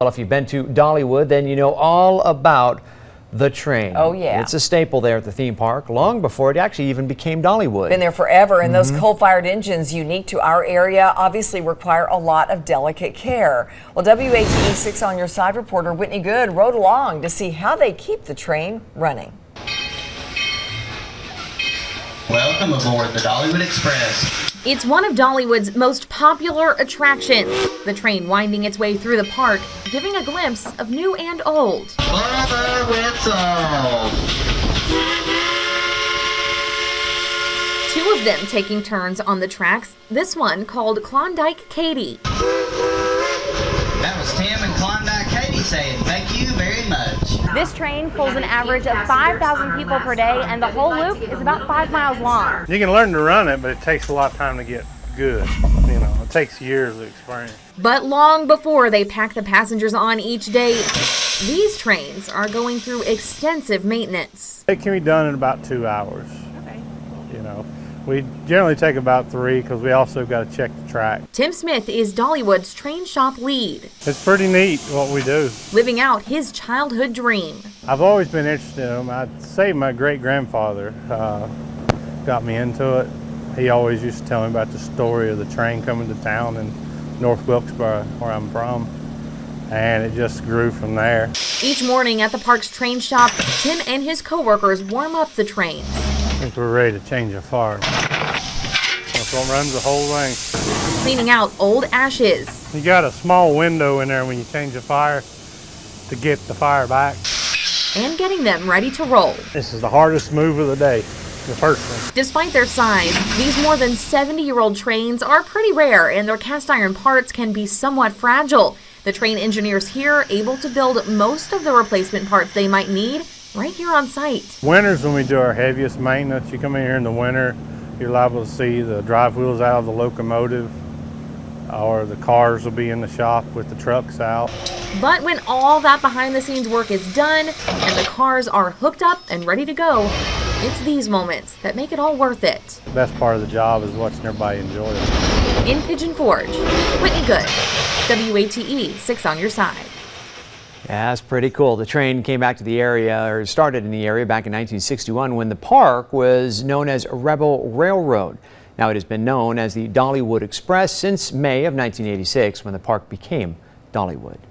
Well, if you've been to Dollywood, then you know all about the train. Oh, yeah. It's a staple there at the theme park, long before it actually even became Dollywood. Been there forever, and those coal-fired engines unique to our area obviously require a lot of delicate care. Well, WATE 6 On Your Side reporter Whitney Good rode along to see how they keep the train running. Welcome aboard the Dollywood Express. It's one of Dollywood's most popular attractions. The train winding its way through the park, giving a glimpse of new and old. Blow the whistle. Two of them taking turns on the tracks, this one called Klondike Katie. That was Tim and Klondike Katie saying thank you very much. This train pulls an average of 5,000 people per day, and the whole loop is about 5 miles long. You can learn to run it, but it takes a lot of time to get good. You know, it takes years of experience. But long before they pack the passengers on each day, these trains are going through extensive maintenance. It can be done in about 2 hours. Okay. You know, we generally take about 3 because we also got to check the track. Tim Smith is Dollywood's train shop lead, It's pretty neat what we do. living out his childhood dream. I've always been interested in them. I'd say my great-grandfather got me into it. He always used to tell me about the story of the train coming to town in North Wilkesboro, where I'm from, and it just grew from there. Each morning at the park's train shop, Tim and his coworkers warm up the trains. I think we're ready to change the fire. That's what runs the whole thing. Cleaning out old ashes, You got a small window in there when you change the fire to get the fire back. and getting them ready to roll. This is the hardest move of the day, the first one. Despite their size, these more than 70-year-old trains are pretty rare, and their cast iron parts can be somewhat fragile. The train engineers here are able to build most of the replacement parts they might need right here on site. Winters, when we do our heaviest maintenance, you come in here in the winter, you're liable to see the drive wheels out of the locomotive, or the cars will be in the shop with the trucks out. But when all that behind-the-scenes work is done and the cars are hooked up and ready to go, it's these moments that make it all worth it. The best part of the job is watching everybody enjoy it. In Pigeon Forge, Whitney Good, WATE 6 On Your Side. Yeah, that's pretty cool. The train came back to the area, or started in the area back in 1961 when the park was known as Rebel Railroad. Now it has been known as the Dollywood Express since May of 1986 when the park became Dollywood.